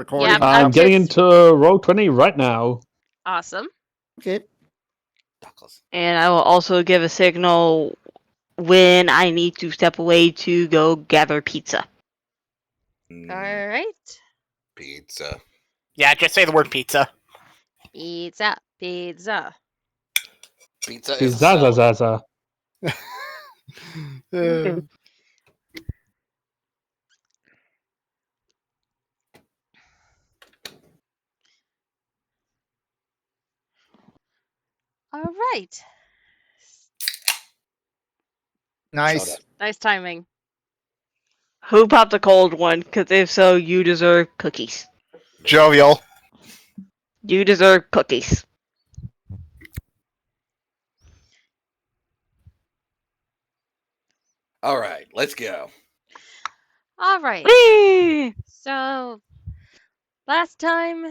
recording. Yep, I'm getting into Roll20 right now. Awesome. Okay. And I will also give a signal when I need to step away to go gather pizza. All right. Pizza. Yeah, just say the word pizza. Pizza. Pizza. Pizza is a salad. Zaza. All right. Nice. Nice timing. Who popped a cold one? Because if so, you deserve cookies. Jovial. You deserve cookies. All right, let's go. All right. Whee! So, last time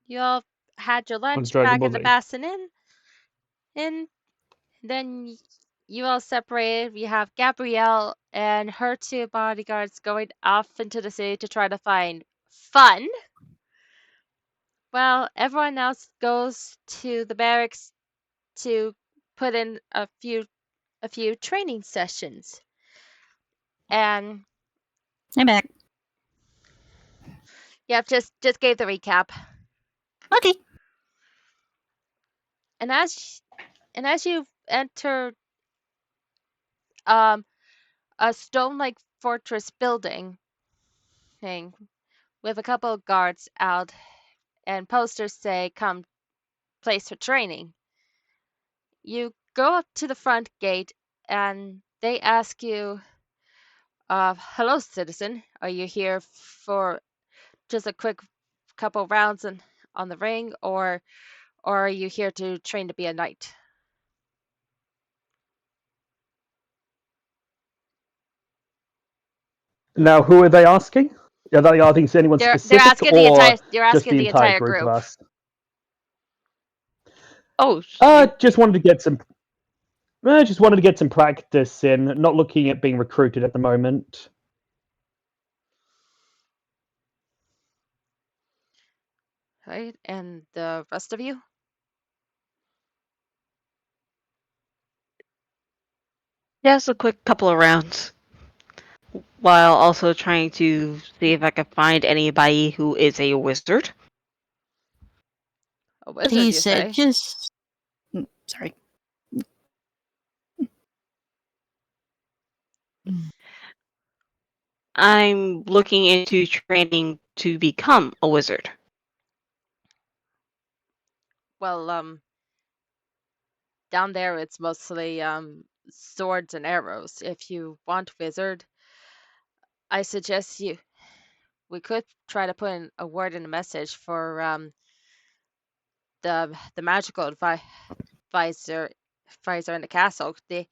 you all had your lunch Dragon back Ball at the Z. Bassin Inn, and then you all separated. We have Gabrielle and her two bodyguards going off into the city to try to find fun. Well, everyone else goes to the barracks to put in a few training sessions. And I'm back. yep, just gave the recap. Okay. And as you enter a stone-like fortress building thing with a couple of guards out and posters say come place for training. You go up to the front gate and they ask you, hello citizen, are you here for just a quick couple rounds on the ring, or are you here to train to be a knight? Now, who are they asking? Are they asking anyone They're specific, asking or the the entire group of us? Oh, Just wanted to get some. Just wanted to get some practice in. Not looking at being recruited at the moment. Right, and the rest of you? just a quick couple of rounds. While also trying to see if I can find anybody who is a wizard. A wizard, He you said, say? just. Sorry. I'm looking into training to become a wizard. Well, down there it's mostly swords and arrows. If you want wizard, I suggest we could try to put in a word in a message for the magical advisor in the castle. They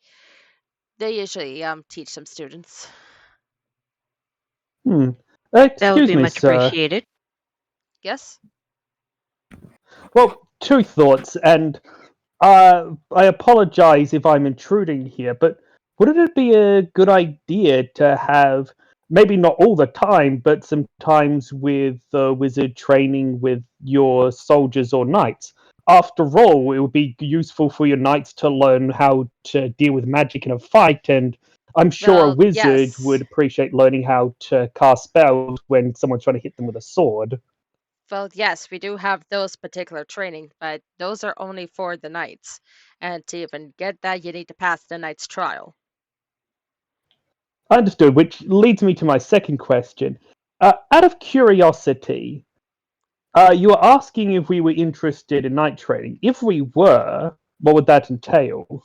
usually teach some students. That would Excuse be me, much sir. appreciated. Yes? Well, two thoughts, and I apologize if I'm intruding here, but wouldn't it be a good idea to have, maybe not all the time, but sometimes with wizard training with your soldiers or knights? After all, it would be useful for your knights to learn how to deal with magic in a fight, and I'm sure a Well, wizard yes. would appreciate learning how to cast spells when someone's trying to hit them with a sword. Well, yes, we do have those particular training, but those are only for the knights. And to even get that, you need to pass the knight's trial. Understood, which leads me to my second question. Out of curiosity, you were asking if we were interested in night training. If we were, what would that entail?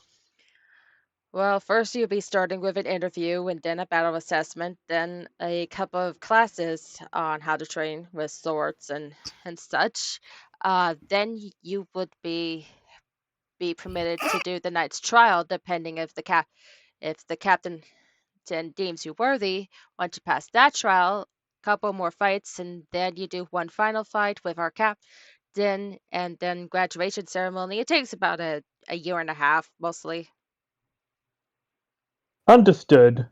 Well, first you'll be starting with an interview and then a battle assessment, then a couple of classes on how to train with swords and such. Then you would be permitted to do the knight's trial, depending if the captain deems you worthy. Once you pass that trial, couple more fights, and then you do one final fight with our captain, and then graduation ceremony. It takes about a year and a half, mostly. Understood.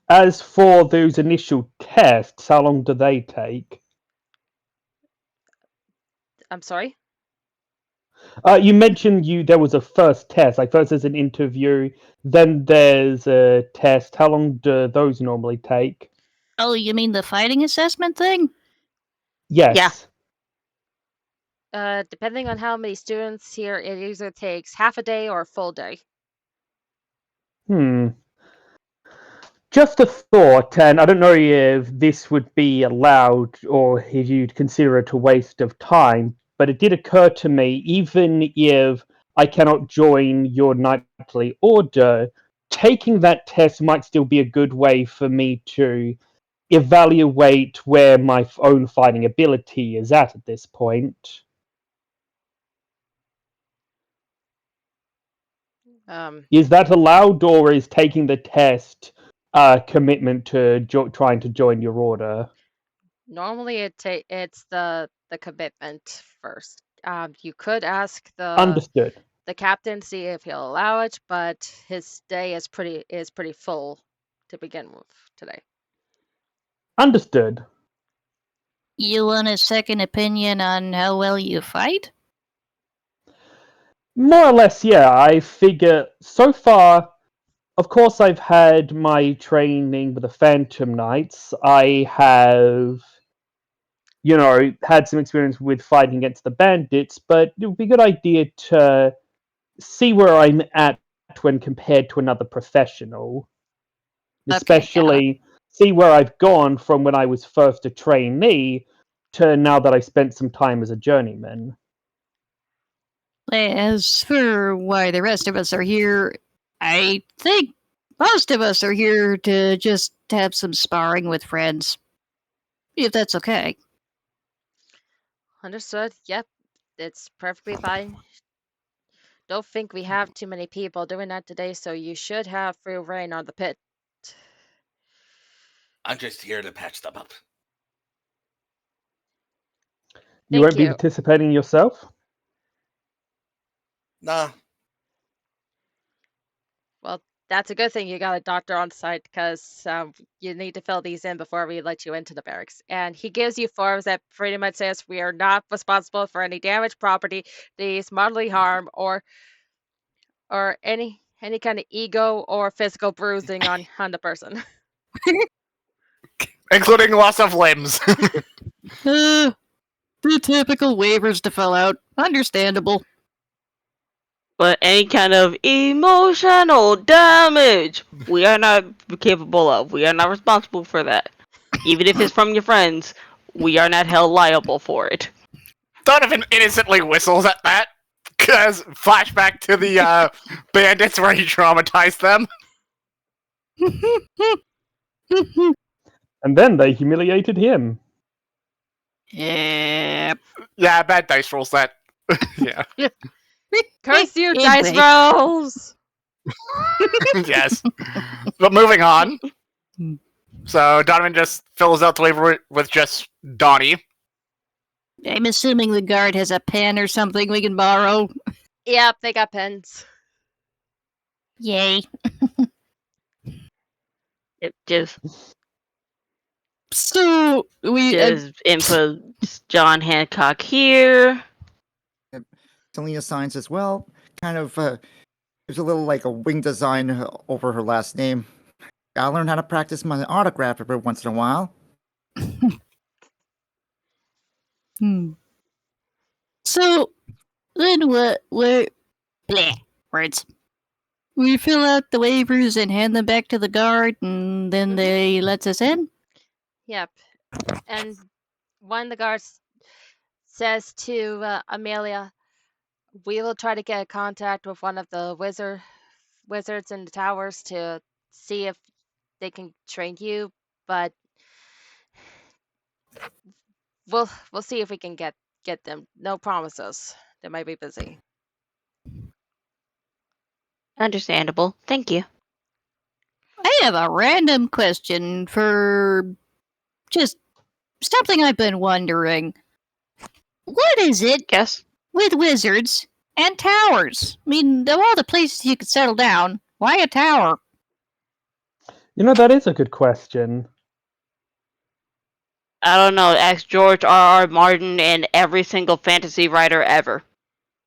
As for those initial tests, how long do they take? I'm sorry? You mentioned there was a first test. Like first there's an interview, then there's a test. How long do those normally take? Oh, you mean the fighting assessment thing? Yes. Depending on how many students here, it either takes half a day or a full day. Just a thought, and I don't know if this would be allowed or if you'd consider it a waste of time, but it did occur to me, even if I cannot join your knightly order, taking that test might still be a good way for me to evaluate where my own fighting ability is at this point. Is that allowed, or is taking the test a commitment to trying to join your order? Normally, it's the commitment first. You could ask Understood. the captain, see if he'll allow it, but his day is pretty full to begin with today. Understood. You want a second opinion on how well you fight? More or less, yeah. I figure so far, of course, I've had my training with the Phantom Knights. I have, had some experience with fighting against the bandits, but it would be a good idea to see where I'm at when compared to another professional. Especially see where I've gone from when I was first a trainee to now that I spent some time as a journeyman. As for why the rest of us are here, I think most of us are here to just have some sparring with friends. If that's okay. Understood. Yep, it's perfectly fine. Don't think we have too many people doing that today, so you should have free reign on the pit. I'm just here to patch them up. You won't be participating yourself? Nah. Well, that's a good thing you got a doctor on site, because you need to fill these in before we let you into the barracks. And he gives you forms that pretty much says we are not responsible for any damage, property, these bodily harm, or any kind of ego or physical bruising on the person. Including loss of limbs. The typical waivers to fill out. Understandable. But any kind of emotional damage, we are not capable of. We are not responsible for that. Even if it's from your friends, we are not held liable for it. Donovan innocently whistles at that, because flashback to the bandits where he traumatized them. And then they humiliated him. Yep. Yeah, bad dice rolls that. Yeah. Curse you, dice rolls! Yes. But moving on. So Donovan just fills out the waiver with just Donnie. I'm assuming the guard has a pen or something we can borrow. Yep, they got pens. Yay. It just So we input John Hancock here. Selena signs as well. Kind of, there's a little like a wing design over her last name. Gotta learn how to practice my autograph every once in a while. So then what? Bleh. Words. We fill out the waivers and hand them back to the guard, and then they lets us in. Yep. And one of the guards says to Amelia, we will try to get contact with one of the wizards in the towers to see if they can train you, but we'll see if we can get them. No promises. They might be busy. Understandable. Thank you. I have a random question for just something I've been wondering. What is it Yes. with wizards and towers? I mean, of all the places you could settle down, why a tower? That is a good question. I don't know. Ask George R.R. Martin and every single fantasy writer ever.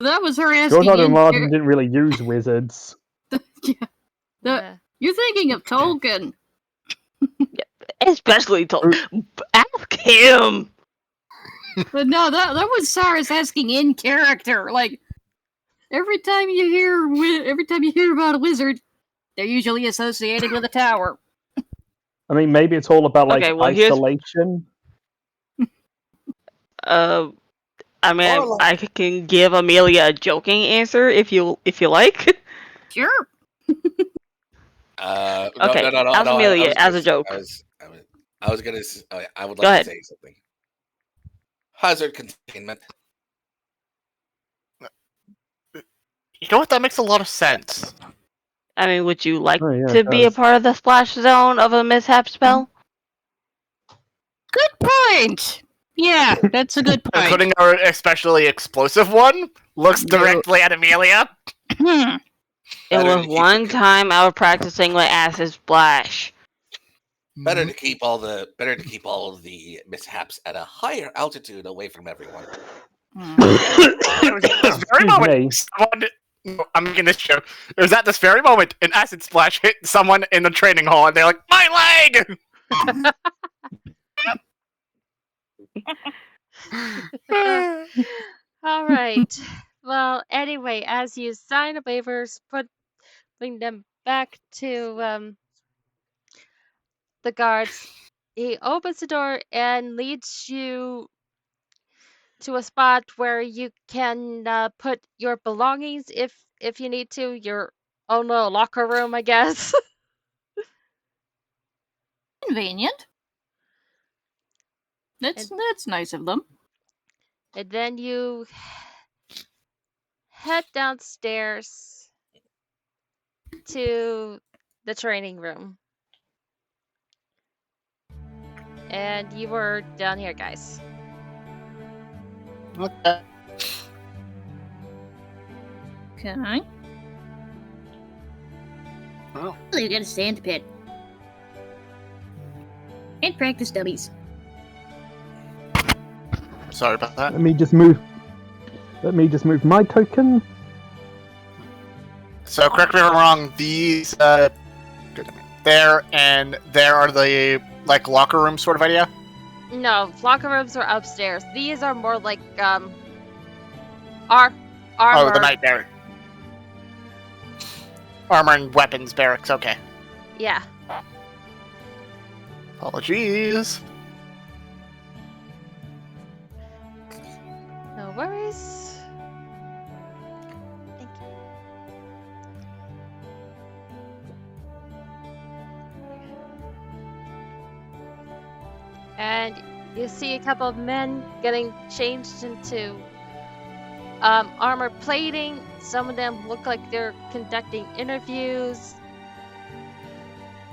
That was her asking. George R. R. in Martin didn't really use wizards. Yeah. Yeah. You're thinking of Tolkien. Especially ask him. But no, that was Cyrus asking in character. Like every time you hear about a wizard, they're usually associated with a tower. I mean, maybe it's all about like Okay, well, here's- isolation. I mean, I can give Amelia a joking answer if you like. Sure. Okay, No, ask Amelia as a joke. I was gonna. I would Go like ahead. to say something. Hazard containment. You know what? That makes a lot of sense. I mean, would you like Oh, yeah, to it be a does. part of the splash zone of a mishap spell? Good point. Yeah, that's a good point. Including our especially explosive one, looks directly at Amelia. Hmm. It Better was to keep one it- time I was practicing with acid splash. Better to keep all the mishaps at a higher altitude away from everyone. It was at this very Excuse moment. me. Someone, I'm making this joke. It was at this very moment an acid splash hit someone in the training hall, and they're like, "My leg!" All right. Well, anyway, as you sign the waivers, bring them back to the guards. He opens the door and leads you to a spot where you can put your belongings if you need to. Your own little locker room, I guess. Convenient. That's nice of them. And then you head downstairs to the training room. And you were down here, guys. Okay. Okay. Oh. Oh, you got a sand pit. And practice dummies. Sorry about that. Let me just move my token. So correct me if I'm wrong. These there and there are the like locker room sort of idea. No, locker rooms are upstairs. These are more like armor. Oh, the night barrack. Armor and weapons barracks. Okay. Yeah. Apologies. No worries. Thank you. And you see a couple of men getting changed into armor plating. Some of them look like they're conducting interviews.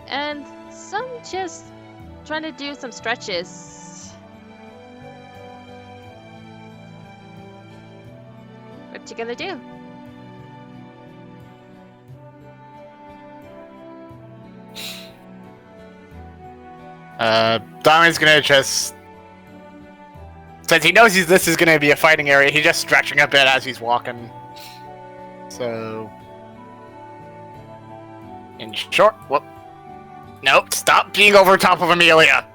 And some just trying to do some stretches. What you gonna do? Diamond's gonna just, since he knows this is gonna be a fighting area, he's just stretching a bit as he's walking. So, in short, whoop. Nope, stop being over top of Amelia.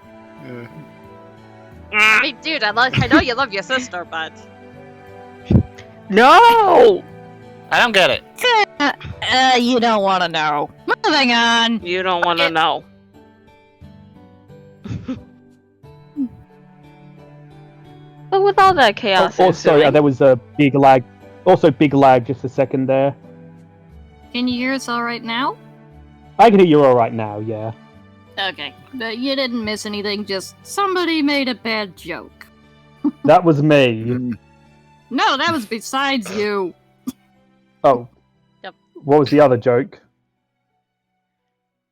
I mean, dude, I know you love your sister, but No! I don't get it. You don't want to know. Moving on. You don't want to know. But with all that chaos Also, ensuing, there was a big lag. Also, big lag. Just a second there. Can you hear us all right now? I can hear you all right now. Yeah. Okay. But you didn't miss anything, just somebody made a bad joke. That was me. No, that was besides you. Oh. Yep. What was the other joke?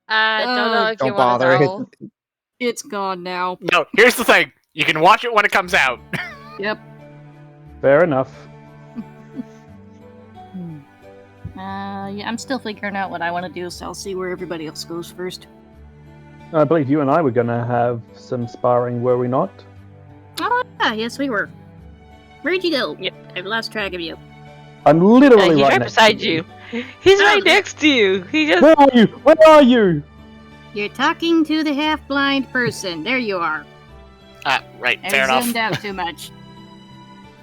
I don't know if you Don't want to bother. know. It's gone now. No, here's the thing. You can watch it when it comes out. Yep. Fair enough. Yeah, I'm still figuring out what I want to do, so I'll see where everybody else goes first. I believe you and I were going to have some sparring, were we not? Oh, yeah, yes, we were. Where'd you go? Yep. I've lost track of you. I'm literally He's right next beside to you. He's Oh, right there- next to you. He just. Where are you? Where are you? You're talking to the half-blind person. There you are. Right, I fair enough. zoomed out too much.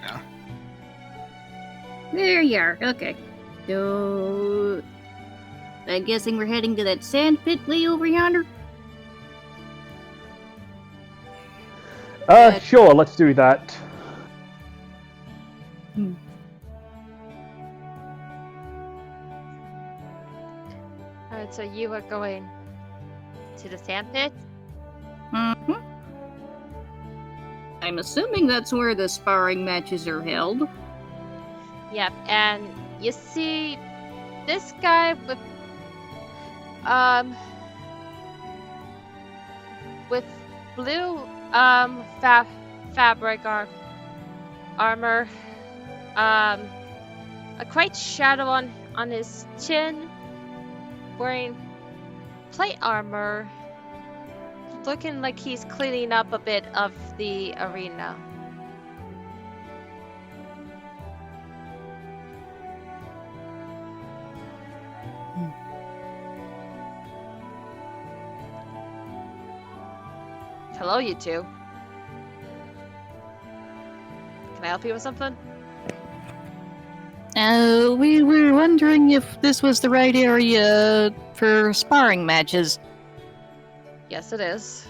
Yeah. There you are. Okay. So, I'm guessing we're heading to that sand pit way over yonder. Sure, let's do that. Alright, so you are going to the sand pit? Mm-hmm. I'm assuming that's where the sparring matches are held. Yep, and you see this guy with blue fabric armor, a quite shadow on his chin, wearing plate armor, looking like he's cleaning up a bit of the arena. Hello, you two. Can I help you with something? We were wondering if this was the right area for sparring matches. Yes, it is.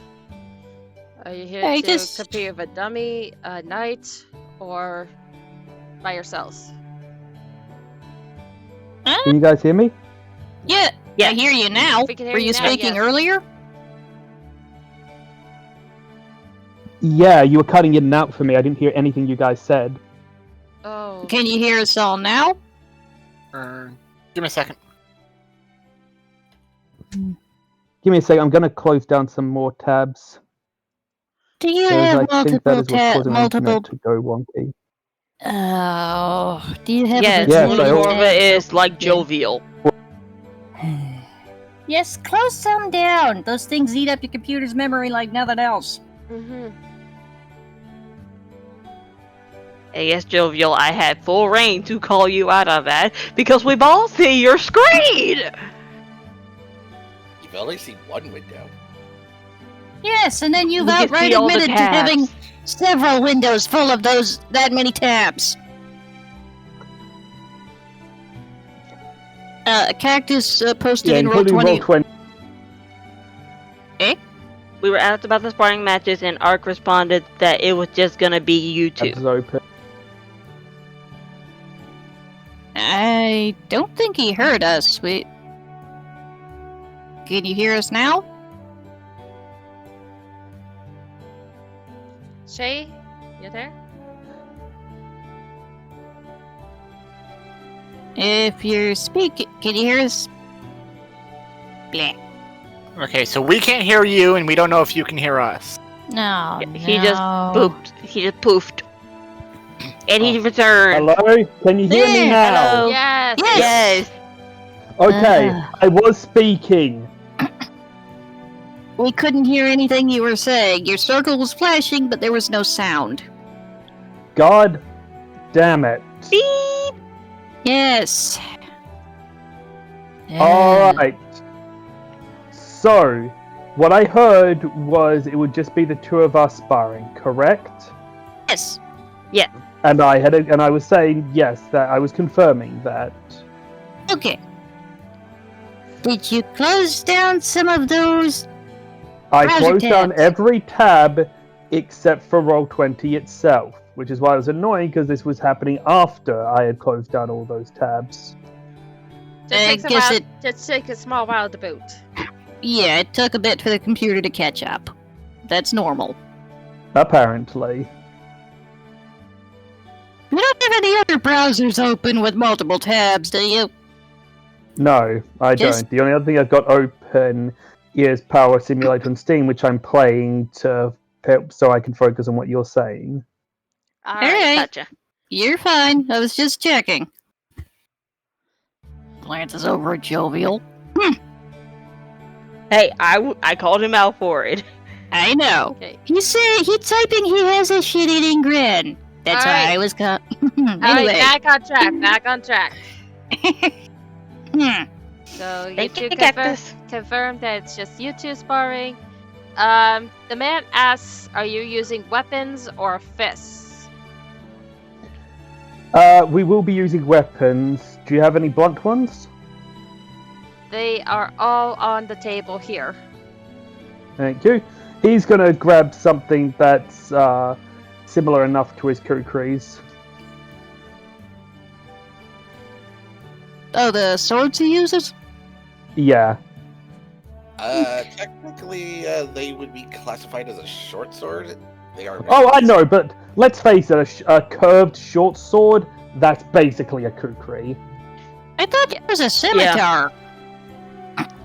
Are you here Hey, to just- compete with a dummy, a knight, or by yourselves? Can you guys hear me? Yeah, Yeah. I hear you now. We can hear Were you you now, speaking yes. earlier? Yeah, you were cutting in and out for me. I didn't hear anything you guys said. Oh. Can you hear us all now? Give me a second. Give me a second. I'm going to close down some more tabs. Do you because have I think that multiple is what's causing my multiple? internet to go wonky. Oh, do you have? Yes, a Yes, I more hope- of it is like jovial. Yes, close some down. Those things eat up your computer's memory like nothing else. Mm-hmm. And yes, jovial, I had full reign to call you out of that because we both see your screen. You've only seen one window. Yes, and then you've We can outright see all the admitted to having tabs. several windows full of that many tabs. Cactus posted Yeah, in roll including 20. roll 20. We were asked about the sparring matches, and Ark responded that it was just gonna be you two. Tabs open. I don't think he heard us. Can you hear us now? Shay, you there? If you're speaking, can you hear us? Blah. Okay, so we can't hear you, and we don't know if you can hear us. No, He just no. pooped. He just poofed. And he returned. Hello? Can you hear me There, now? hello. Yes. Yes. Okay, Ah. I was speaking. We couldn't hear anything you were saying. Your circle was flashing, but there was no sound. God damn it. Beep. Yes. Alright. So, what I heard was it would just be the two of us sparring, correct? Yes. And I was saying yes, that I was confirming that. Okay. Did you close down some of those? I Browser closed down tabs. every tab except for Roll20 itself, which is why it was annoying because this was happening after I had closed down all those tabs. Just guess take a small while to boot. Yeah, it took a bit for the computer to catch up. That's normal. Apparently. You don't have any other browsers open with multiple tabs, do you? No, I Just- don't. The only other thing I've got open is Power Simulator on Steam, which I'm playing so I can focus on what you're saying. Alright. Gotcha. You're fine. I was just checking. Glances over at Jovial. Hey, I called him out for it. I know. Okay. He's typing he has a shit-eating grin. That's why Alright. I was Alright, anyway. back on track. Back on track. Hmm. So you Thank two you, Cactus. confirm that it's just you two sparring. The man asks, "Are you using weapons or fists?" We will be using weapons. Do you have any blunt ones? They are all on the table here. Thank you. He's gonna grab something that's similar enough to his kukris. Oh, the swords he uses? Yeah. Technically, they would be classified as a short sword. They are. Oh, I know, but let's face it, a curved short sword, that's basically a kukri. I thought it was a scimitar.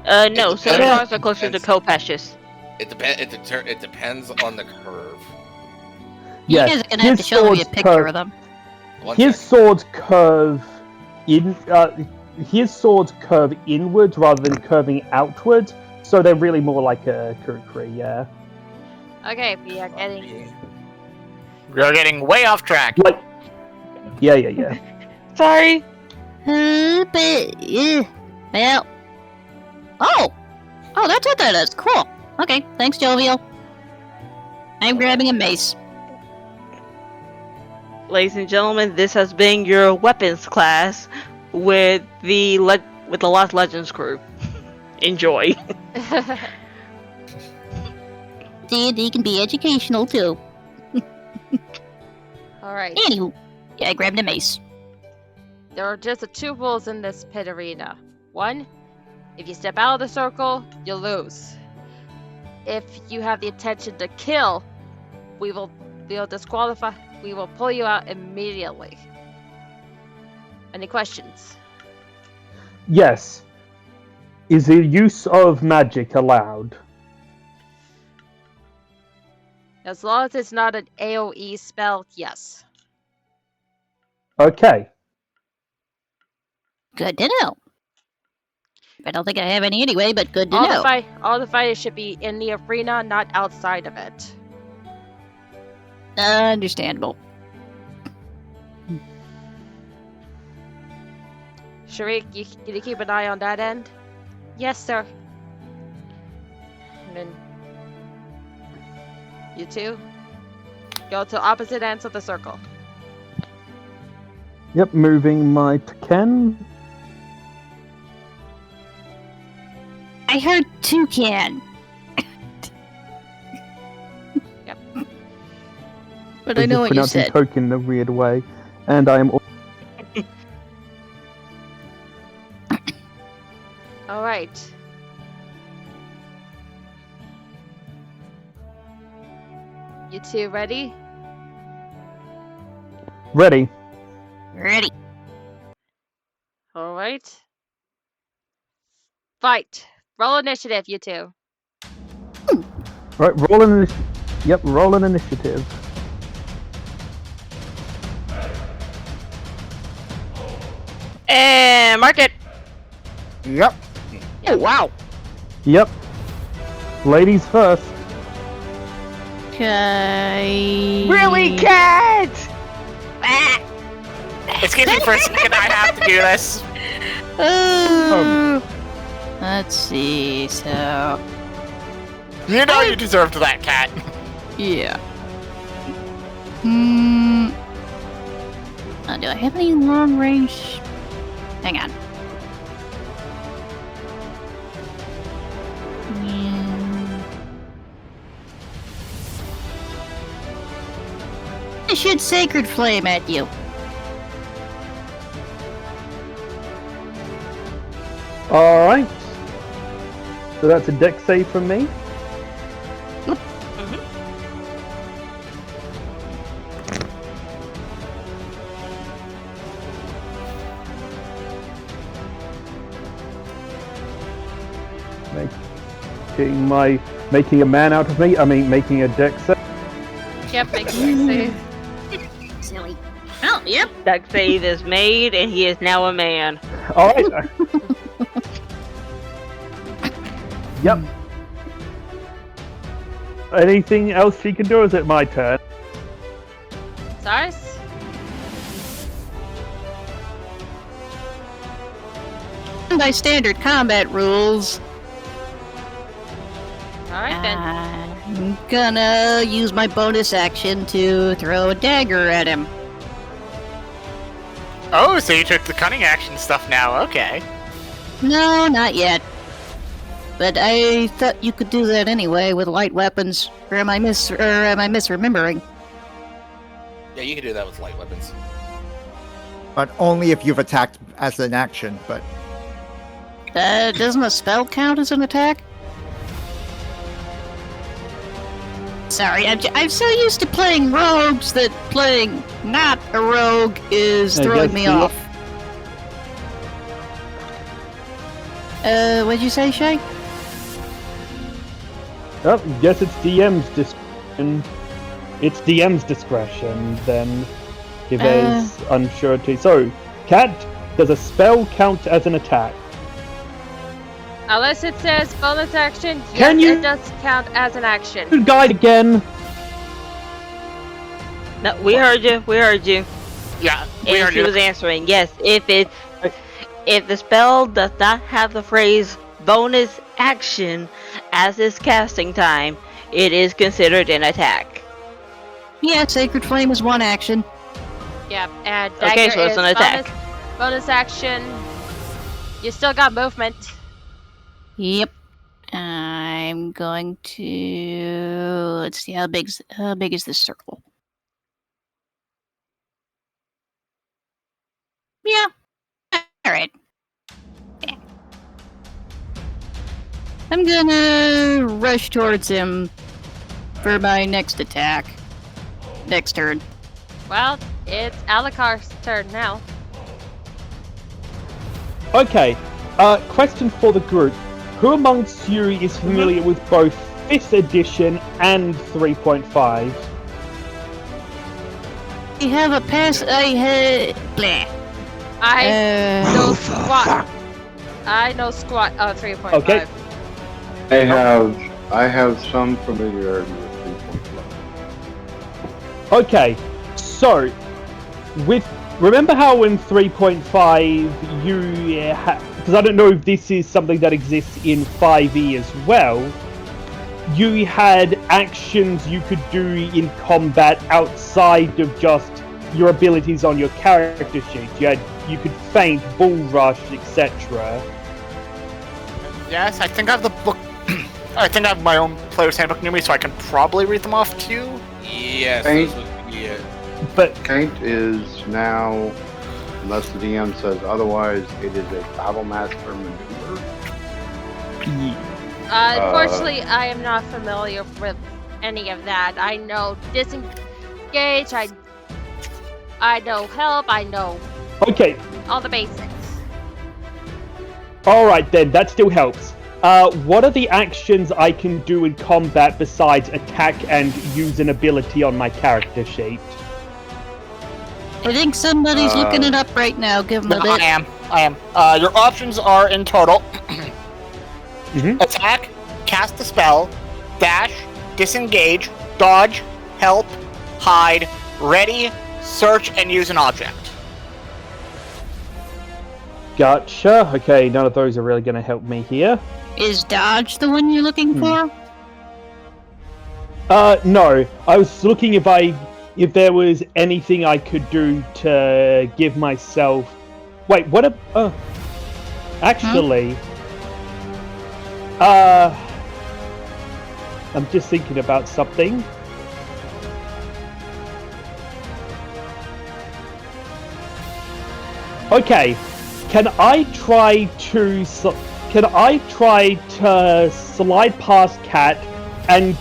No, scimitars are closer to Kopashes. It depends on the curve. You Yes, guys are gonna have to his show me a swords picture curve- of them. One His second. swords curve his swords curve inwards rather than curving outwards, so they're really more like a kukri, yeah. Okay, we are getting. We're getting way off track. Like, yeah. Sorry. Well. Oh, that's what that is. Cool. Okay, thanks, Jovial. I'm grabbing a mace. Ladies and gentlemen, this has been your weapons class with the Lost Legends crew. Enjoy. D&D can be educational too. All right. Anywho, yeah, I grabbed a mace. There are just two rules in this pit arena. One, if you step out of the circle, you lose. If you have the intention to kill, we will disqualify. We will pull you out immediately. Any questions? Yes. Is the use of magic allowed? As long as it's not an AoE spell, yes. Okay. Good to know. I don't think I have any anyway, but good to All know. the fighters should be in the arena, not outside of it. Understandable. Sharik, can you keep an eye on that end? Yes, sir. And then you two go to opposite ends of the circle. Yep, moving my Ken. I heard toucan. Yep. But I know what you pronouncing said. token in a weird way. And I am All right. You two ready? ready. Ready. All right. Fight. Roll initiative, you two. Right, roll an roll an initiative. And mark it. Yep. Oh, wow. Yep. Ladies first. Okay. Really, cat? Ah. Excuse me for a second, I have to do this. Let's see, so... You know you deserved that, cat. Yeah. Do I have any long range? Hang on. I shoot Sacred Flame at you. Alright. So that's a dex save from me. Making a man out of me. I mean, making a dex save. Yep, make a save. Silly. Oh, yep. Deck save is made, and he is now a man. Alright. Yep. Anything else she can do, or is it my turn? Cyrus? By standard combat rules, Alright then. I'm gonna use my bonus action to throw a dagger at him. Oh, so you took the cunning action stuff now. Okay. No, not yet. But I thought you could do that anyway with light weapons. Or am I misremembering? Yeah, you can do that with light weapons. But only if you've attacked as an action. But Doesn't a spell count as an attack? Sorry, I'm so used to playing rogues that playing not a rogue is I throwing guess me you- off. What'd you say, Shay? Oh, guess it's DM's discretion. It's DM's discretion, then, if there's unsurety. So, Cat, does a spell count as an attack? Unless it says bonus action, Can yes, you- it does count as an action. Good guide again. No, we heard you. We heard you. Yeah, we And heard she you. was answering. Yes, if the spell does not have the phrase bonus action as its casting time, it is considered an attack. Yeah, Sacred Flame is one action. Yeah, and Okay, dagger so it's is an attack. bonus action. You still got movement. Yep. I'm going to... Let's see, how big is this circle? Yeah. Alright. Yeah. I'm gonna rush towards him for my next attack. Next turn. Well, it's Alakar's turn now. Okay, question for the group. Who amongst you is familiar with both 5th edition and 3.5? I have a pass... Blah. I know squat. I know squat 3.5. Okay. I have some familiarity with 3.5. Okay, so, remember how in 3.5 you because I don't know if this is something that exists in 5e as well, you had actions you could do in combat outside of just your abilities on your character sheet. You could feint, bull rush, etc. Yes, I think I have the book. I think I have my own player's handbook near me, so I can probably read them off to you. Yes, Hey. those would be it. But Taint is now, unless the DM says otherwise, it is a battle master maneuver. Unfortunately, I am not familiar with any of that. I know disengage. I know help. I know okay, all the basics. alright then, that still helps. What are the actions I can do in combat besides attack and use an ability on my character sheet? I think somebody's looking it up right now. Give them a I bit. am. Your options are in total: Mhm. attack, cast a spell, dash, disengage, dodge, help, hide, ready, search, and use an object. Gotcha. Okay, none of those are really going to help me here. Is dodge the one you're looking for? No. I was looking if there was anything I could do to give myself... Wait, what a... actually... I'm just thinking about something. Okay, can I try to slide past Cat and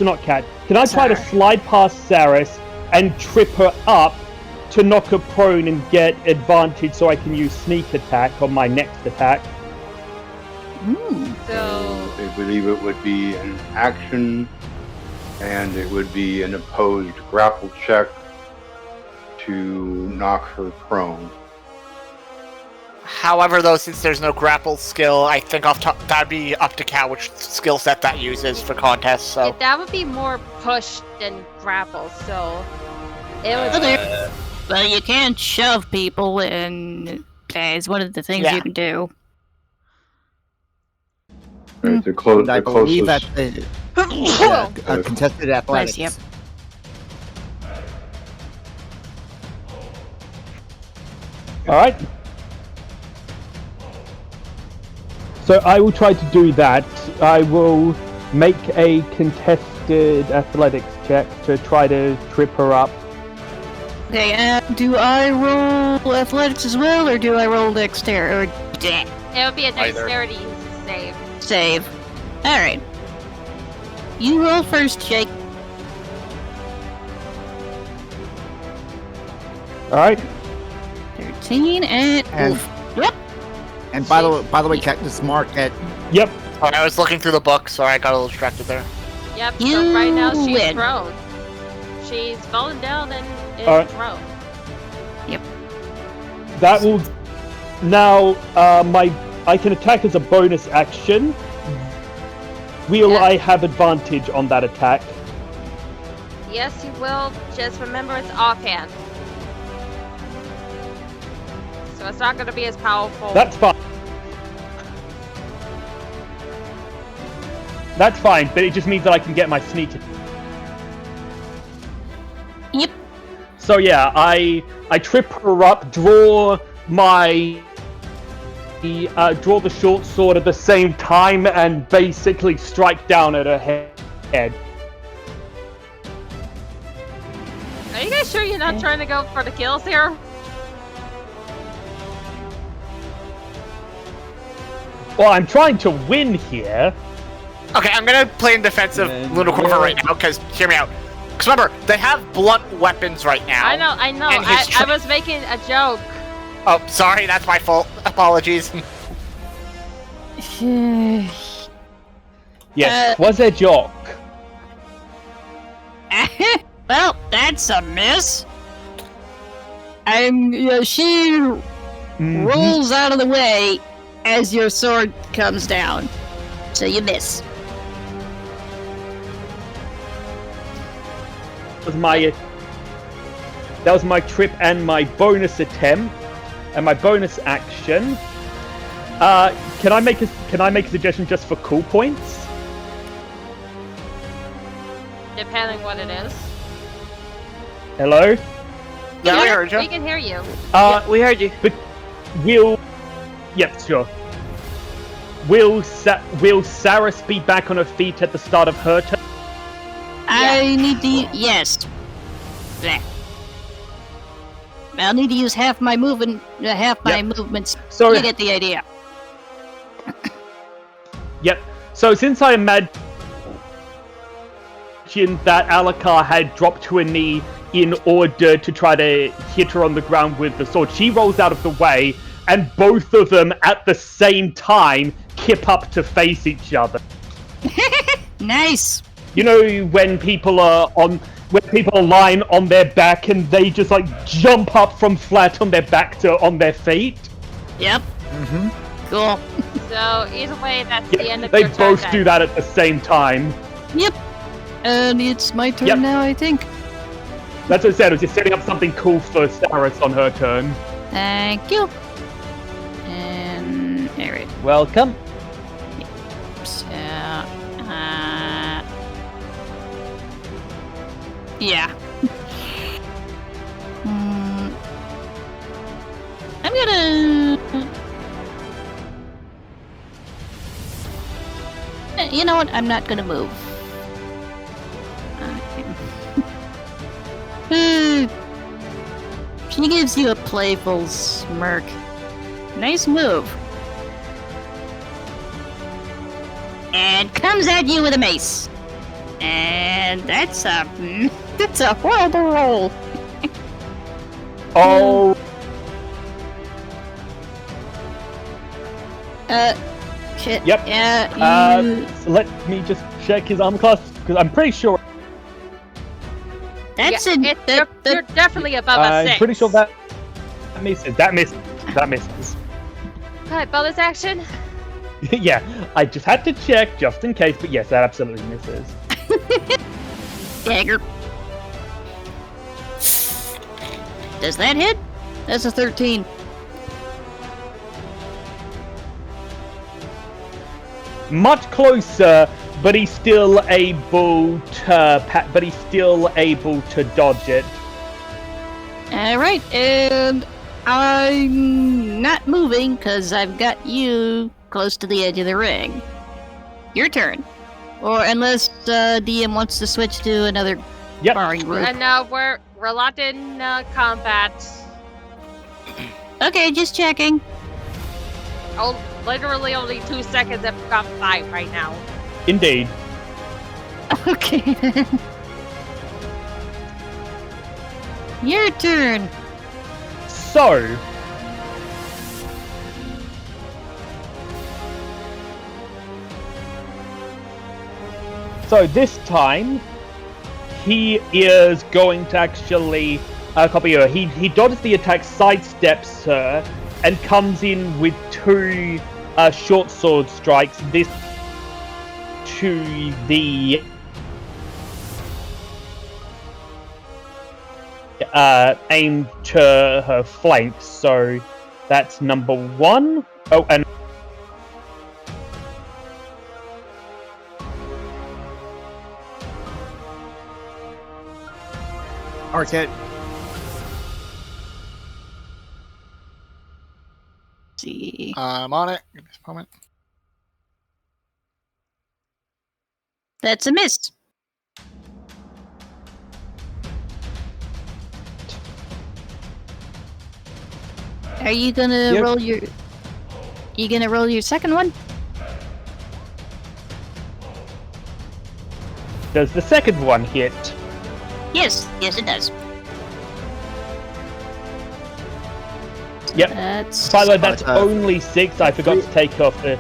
not Cat? Can I try to slide past Saris and trip her up to knock her prone and get advantage so I can use sneak attack on my next attack? So I believe it would be an action, and it would be an opposed grapple check to knock her prone. However, though, since there's no grapple skill, I think that'd be up to Cal which skill set that uses for contests. So That would be more push than grapple, so it would Okay. Well, you can shove people, and it's one of the things Yeah. you can do. Right, the I believe that closest. contested athletics. you. All right. So I will try to do that. I will make a contested athletics check to try to trip her up. Okay, do I roll athletics as well, or do I roll dexterity? Or it would be a Either. dexterity save. save? Alright. You roll first, Jake. All right. 13 and... And- oof. Yep. And by the way, Cactus Mark at Yep. I was looking through the book, so I got a little distracted there. Yep, You so right now she's win. prone. She's fallen down and is Alright. prone. That will now I can attack as a bonus action. Will Yeah. I have advantage on that attack? Yes, you will. Just remember it's offhand. So it's not going to be as powerful. That's fine. That's fine, but it just means that I can get my sneak. Yep. So yeah, I trip her up, draw my draw the short sword at the same time, and basically strike down at her head. Are you guys sure you're not trying to go for the kills here? Well, I'm trying to win here. Okay, I'm gonna play in defensive Lunacorver right now, because hear me out. Because remember, they have blunt weapons right now. I know. And his I was making a joke. Oh, sorry, that's my fault. Apologies. Yes, was a joke. Well, that's a miss. She Mhm. rolls out of the way as your sword comes down. So you miss. That was my trip and my bonus attempt and my bonus action. Can I make a suggestion just for cool points? Depending what it is. Hello? Yeah, I heard you. We can hear you. We heard you. Yep, sure. Will Saris be back on her feet at the start of her turn? I need to. Yes. Bleh. I'll need to use half my movements. So You get the idea. Yep. So since I imagine that Alucard had dropped to a knee in order to try to hit her on the ground with the sword, she rolls out of the way, and both of them at the same time kip up to face each other. Nice. You know when people are lying on their back and they just like jump up from flat on their back to on their feet? Yep. Mhm. Cool. So either way, that's the end of They your turn. both then. do that at the same time. Yep. And it's my turn Yep. now, I think. That's what I said, I was just setting up something cool for Saris on her turn. Thank you. And alright. Welcome. So, yeah. I'm gonna. You know what? I'm not gonna move. She gives you a playful smirk. Nice move. And comes at you with a mace. And that's a horrible roll. Oh, Shit. Yep. Yeah. so let me just check his armor class, because I'm pretty sure That's Yeah, you're definitely above a 6. I'm pretty sure that misses. That misses. Alright, bonus action. Yeah, I just had to check just in case, but yes, that absolutely misses. Dagger. Does that hit? That's a 13. Much closer, but he's still able to. But he's still able to dodge it. Alright, and I'm not moving because I've got you close to the edge of the ring. Your turn. Or unless DM wants to switch to another Yep. sparring group. And we're locked in combat. Okay, just checking. Oh, literally only 2 seconds of fight right now. Indeed. Okay. Your turn. So. So this time, he is going to actually copy her. He dodges the attack, sidesteps her, and comes in with 2 short sword strikes. This to the aimed to her flank. So that's number 1. Oh, and Arquette. See. I'm on it. Give me a moment. That's a miss. Are you gonna Yep. roll your... You gonna roll your second one? does the second one hit? Yes, yes it does. Yep. That's... By the way, that's Uh, only 6. I forgot to take off the.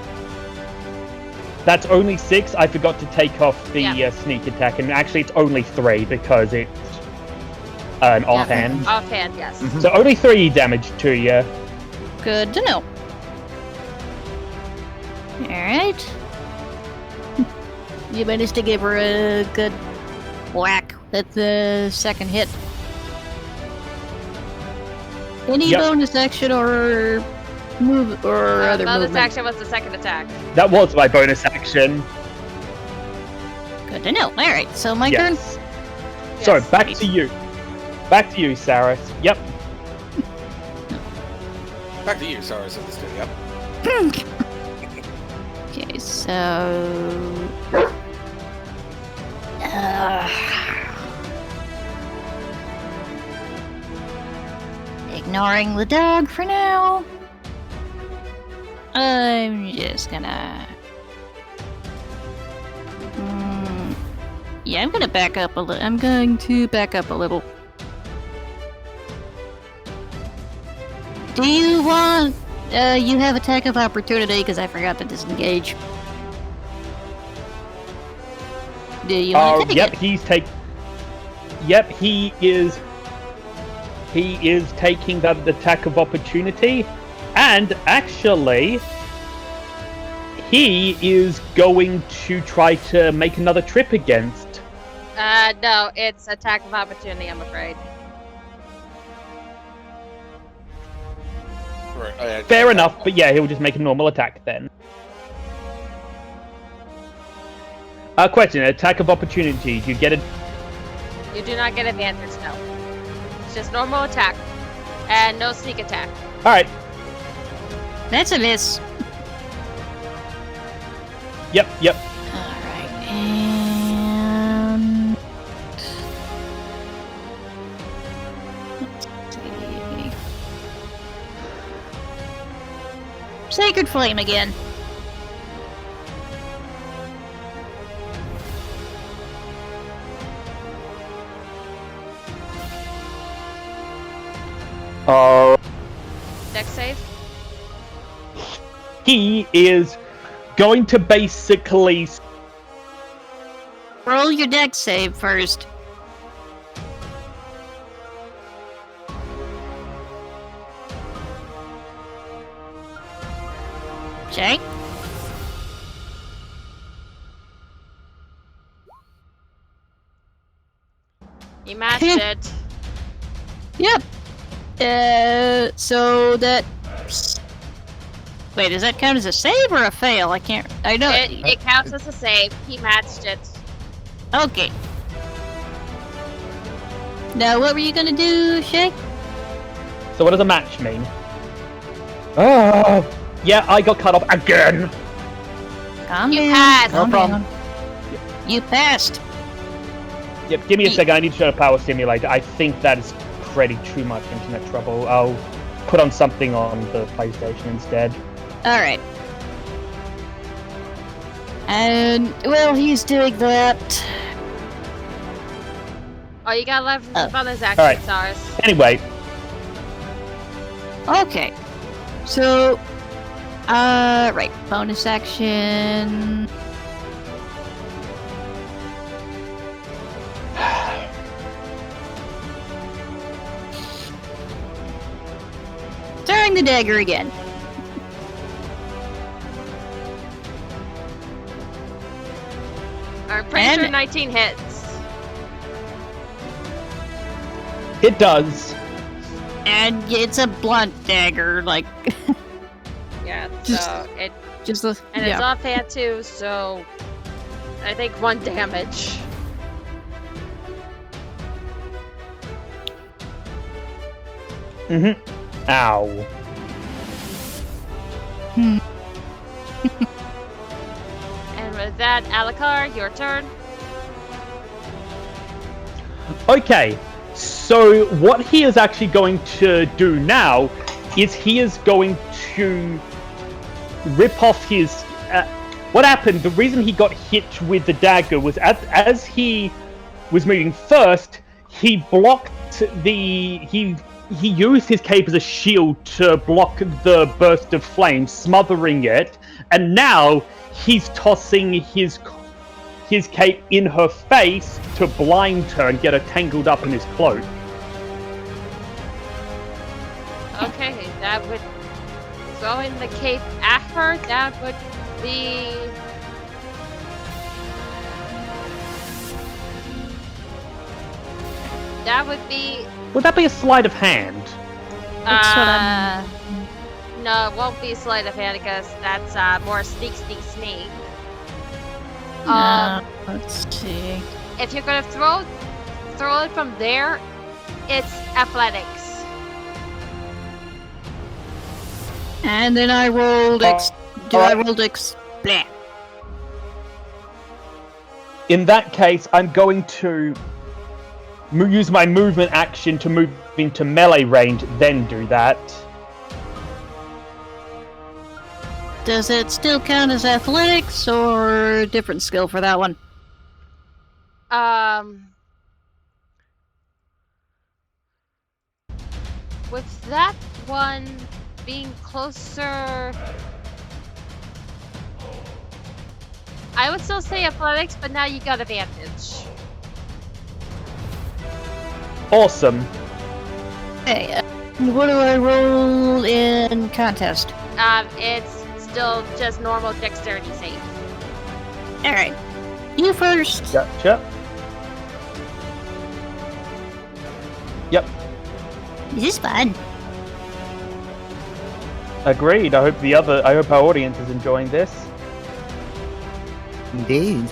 That's only 6. I forgot to take off the Yeah. sneak attack, and actually it's only 3 because it's an offhand. Offhand, yes. Mhm. So only 3 damage to you. Good to know. Alright. You managed to give her a good whack at the second hit. Any Yep. bonus action or move or other Bonus movement? action was the second attack. That was my bonus action. Good to know. Alright, so my turn. Yes. Sorry, Yes. back to you. Back to you, Saris. Yep. Back to you, Saris, in the studio. Okay, so... Ignoring the dog for now. I'm just gonna... yeah, I'm gonna back up a little. I'm going to back up a little. Do you want... you have attack of opportunity because I forgot to disengage. Do you want to take Yep, it? he's take. Yep, he is. He is taking that attack of opportunity, and actually, he is going to try to make another trip against. No, it's attack of opportunity, I'm afraid. Right, Fair enough, but yeah, he'll just make a normal attack then. Question: attack of opportunity. Do you get it? You do not get advantage, no. It's just normal attack. And no sneak attack. All right. That's a miss. Yep. Yep. Alright, and... Let's see... Sacred Flame again. Dex save? He is going to basically. Roll your dex save first. Shank? You matched it. Yep. So that. Wait, does that count as a save or a fail? I can't. I know. It counts as a save. He matched it. Okay. Now, what were you gonna do, Shay? So what does a match mean? Oh, yeah, I got cut off again. Calm You down. passed. Calm No problem. down. You passed. Yep, give me a second. I need to show a power simulator. I think that is pretty too much internet trouble. I'll put on something on the PlayStation instead. All right. And well, he's doing that. Oh, you got 11 Oh. bonus action Alright. stars. Anyway, Okay. So, right. Bonus action. Throwing the dagger again. I'm pretty And- sure 19 hits. it does. And it's a blunt dagger, like, Yeah, Just- so it just a. and it's yeah. offhand too, so I think 1 damage. Mm-hmm. Ow. And with that, Alucard, your turn. Okay, so what he is actually going to do now is he is going to rip off his... what happened, the reason he got hit with the dagger was as he was moving first, he blocked the... He used his cape as a shield to block the burst of flame, smothering it, and now he's tossing his cape in her face to blind her and get her tangled up in his cloak. Okay, that would throwing the cape at her. That would be Would that be a sleight of hand? That's what I'm- No, it won't be sleight of hand because that's more sneak. Let's see. If you're gonna throw it from there, it's athletics. And then I rolled I rolled blah. In that case, I'm going to use my movement action to move into melee range, then do that. Does it still count as athletics or different skill for that one? With that one being closer, I would still say athletics, but now you got advantage. Awesome. Hey, what do I roll in contest? It's still just normal dexterity save. Alright. You first. Gotcha. Yep. This is fun. Agreed. I hope our audience is enjoying this. Indeed.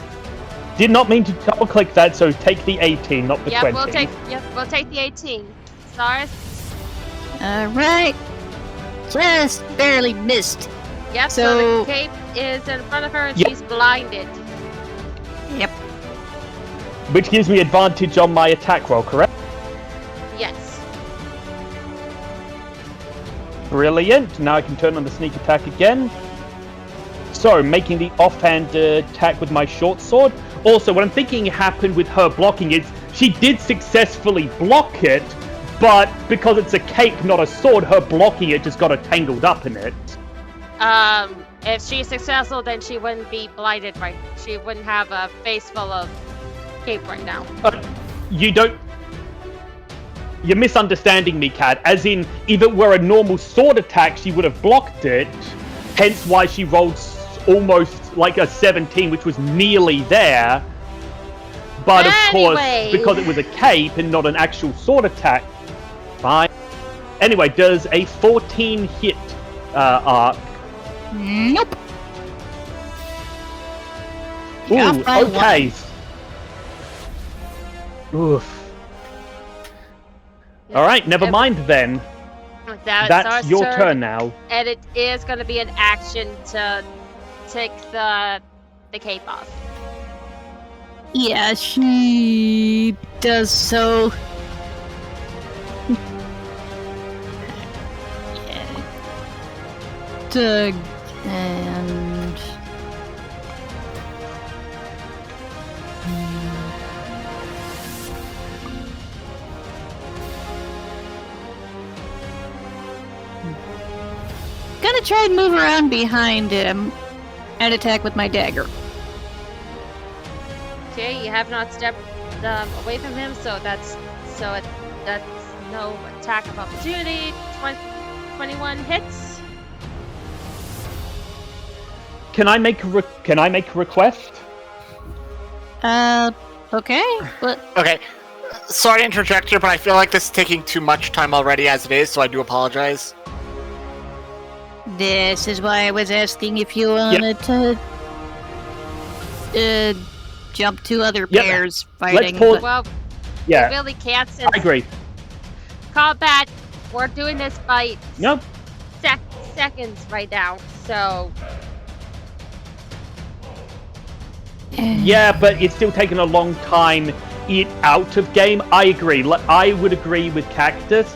Did not mean to double click that, so take the 18, not the 20. We'll take the 18. Stars. Alright. Just barely missed. Yep. So So- the cape is in front of her, and Yep. she's blinded. Yep. Which gives me advantage on my attack roll, correct? Yes. Brilliant. Now I can turn on the sneak attack again. So, making the offhand attack with my short sword. Also, what I'm thinking happened with her blocking is she did successfully block it, but because it's a cape, not a sword, her blocking it just got her tangled up in it. If she's successful, then she wouldn't be blinded, right? She wouldn't have a face full of cape right now. You're misunderstanding me, Kat. As in, if it were a normal sword attack, she would have blocked it. hence why she rolled almost like a 17, which was nearly there. But of course, Anyway. because it was a cape and not an actual sword attack, fine. Anyway, does a 14 hit Arc? Nope. Ooh, Off by okay. Oof. Alright, never mind then. That's your turn now. And it is going to be an action to take the cape off. Yeah, she does so. Doug and gonna try and move around behind him and attack with my dagger. Okay, you have not stepped away from him, so that's no attack of opportunity. 21 hits. Can I make a request? Okay, but Okay. Sorry to interject here, but I feel like this is taking too much time already as it is, so I do apologize. this is why I was asking if you wanted to jump to other Yep. pairs fighting. pause- but- Well, Yeah, we really can't since I agree. combat. We're doing this by Nope. seconds right now, so Yeah, but it's still taken a long time out of game. I agree. I would agree with Cactus.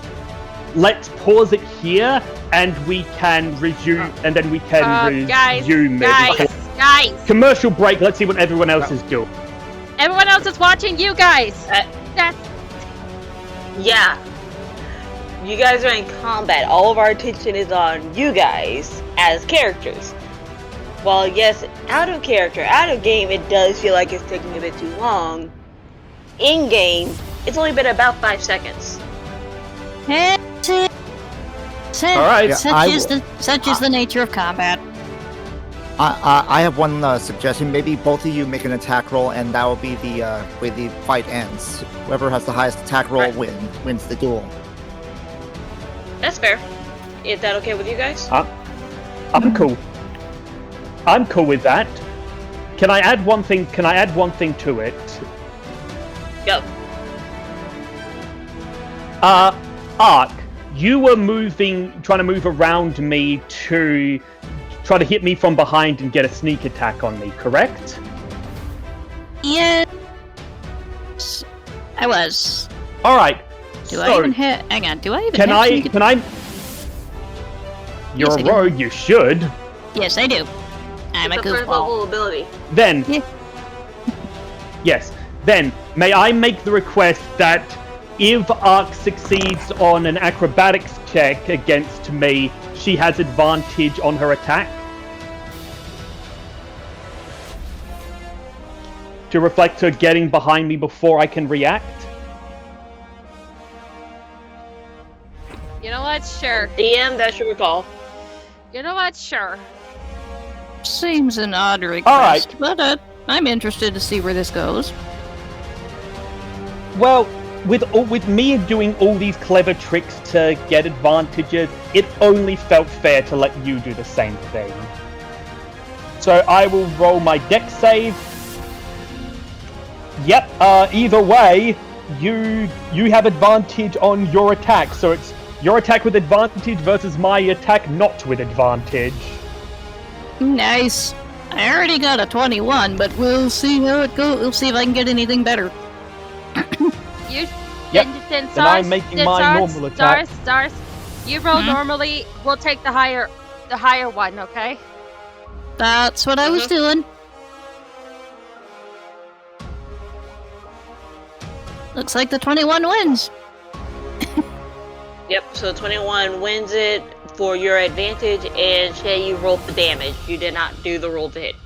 Let's pause it here, and we can resume, and then we can guys, resume it. guys. Commercial break. Let's see what everyone else is doing. Everyone else is watching you guys. That's Yeah. You guys are in combat. All of our attention is on you guys as characters. While yes, out of character, out of game, it does feel like it's taking a bit too long. In game, it's only been about 5 seconds. All right. Such is the nature of combat. I have one suggestion. Maybe both of you make an attack roll, and that will be the way the fight ends. Whoever has the highest attack roll Right. wins the duel. That's fair. Is that okay with you guys? I'm cool. I'm cool with that. Can I add one thing? Can I add one thing to it? Go. Ark, you were trying to move around me to try to hit me from behind and get a sneak attack on me, correct? Yes, I was. All right. Do I even hit? Hang on. Do I even? Can have I? sneak Can I? You're Yes, I a do. rogue. You should. Yes, I do. I'm It's a a third goofball. level ability. Then. Yeah. Yes. Then may I make the request that if Ark succeeds on an acrobatics check against me, she has advantage on her attack? To reflect her getting behind me before I can react? you know what? Sure. DM, that's your call. You know what? Sure. Seems an odd request, Alright. but I'm interested to see where this goes. Well, with me doing all these clever tricks to get advantages, it only felt fair to let you do the same thing. So I will roll my dex save. Yep, either way, you have advantage on your attack, so it's your attack with advantage versus my attack not with advantage. Nice. I already got a 21, but we'll see how it goes. We'll see if I can get anything better. You. Yep, Then then I'm making my normal attack. Stars. You roll Mhm. normally. We'll take the higher one. Okay. That's what I was doing. Looks like the 21 wins. Yep, so 21 wins it for your advantage, and Shay, you rolled the damage. You did not do the roll to hit.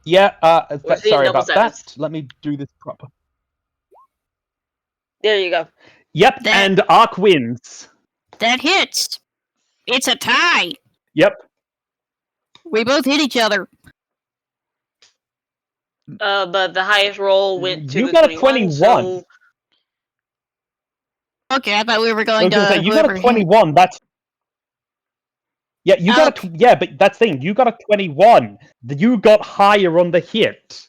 Yeah, We're seeing sorry double about that. sevens. Let me do this proper. There you go. Yep, That- and Ark wins. That hits. It's a tie. Yep. We both hit each other. But the highest roll went to You the got a 21. So Okay, I thought we were I going was gonna to. say you got a whoever hit- 21. That's yeah. You got Okay. yeah, but that's the thing. You got a 21. You got higher on the hit.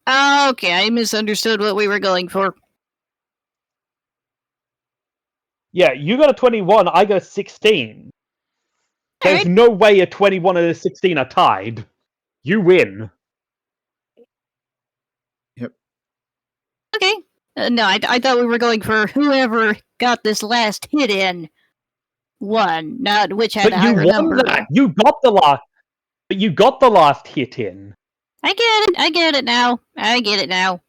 Okay, I misunderstood what we were going for. Yeah, you got a 21. I got a 16. There's Alright. no way a 21 and a 16 are tied. You win. Okay. No, I thought we were going for whoever got this last hit in won, not which had But the you higher won number. that. You got the last. But you got the last hit in. I get it. I get it now. I get it now.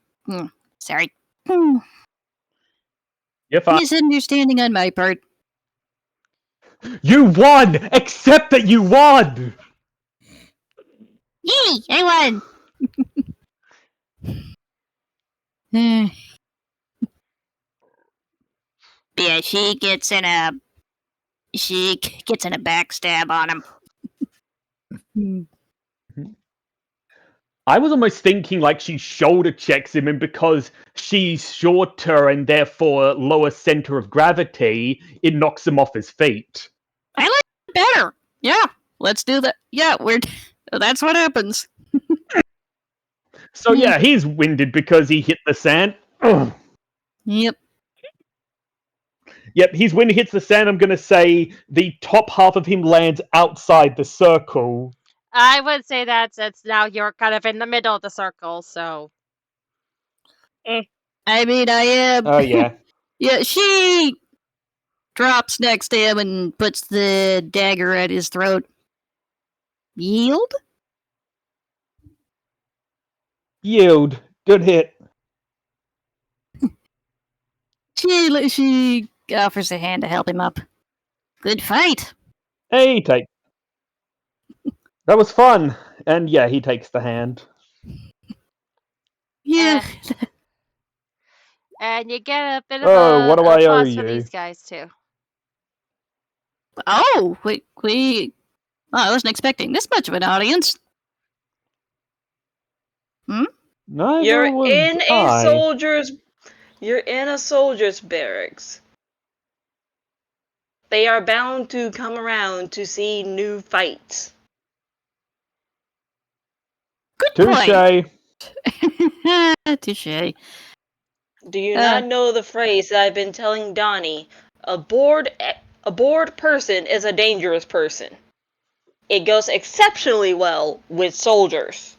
Sorry. You're fine. Misunderstanding on my part. You won. Accept that you won. Yee! I won. Yeah, she gets in a backstab on him. I was almost thinking like she shoulder checks him, and because she's shorter and therefore lower center of gravity, it knocks him off his feet. I like it better. Yeah, let's do that. Yeah, that's what happens. So yeah, he's winded because he hit the sand. Yep. Yep, he's when he hits the sand. I'm gonna say the top half of him lands outside the circle. I would say that since now you're kind of in the middle of the circle, so I mean, I am. Oh yeah. Yeah, she drops next to him and puts the dagger at his throat. Yield? Yield. Good hit. She offers a hand to help him up. Good fight. Hey, take. That was fun. And yeah, he takes the hand. Yeah. and you get a bit of Oh, what do I owe applause for you? these guys too. Oh, we. Oh, I wasn't expecting this much of an audience. Neither you're was in I. You're in a soldier's barracks. They are bound to come around to see new fights. Good point. Touche. Touche. Do you not know the phrase that I've been telling Donnie? A bored person is a dangerous person. It goes exceptionally well with soldiers.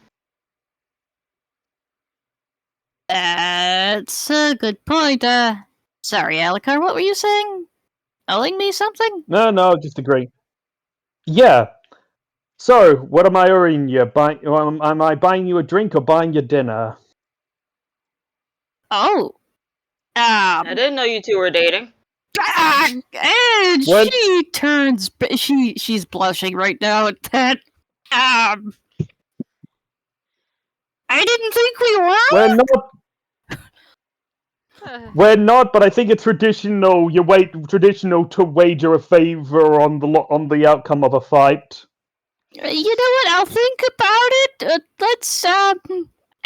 That's a good point. Sorry, Alucard, what were you saying? Owing me something? No, just agree. Yeah. So, what am I owing you? Am I buying you a drink or buying you dinner? Oh. I didn't know you two were dating. And What? she turns. She's blushing right now at that. I didn't think we were. We're not. We're not, but I think it's traditional. Traditional to wager a favor on the outcome of a fight. You know what? I'll think about it. Let's. I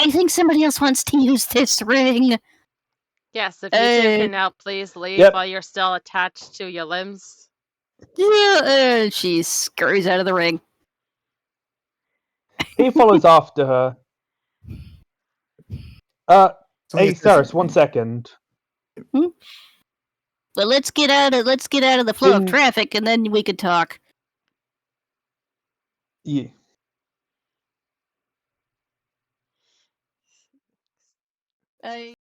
think somebody else wants to use this ring. Yes, if you two can now please leave Yep. while you're still attached to your limbs. Yeah, she scurries out of the ring. He follows after her. Hey, Saris, 1 second. Well, let's get out of the flow of traffic, and then we could talk. Yeah.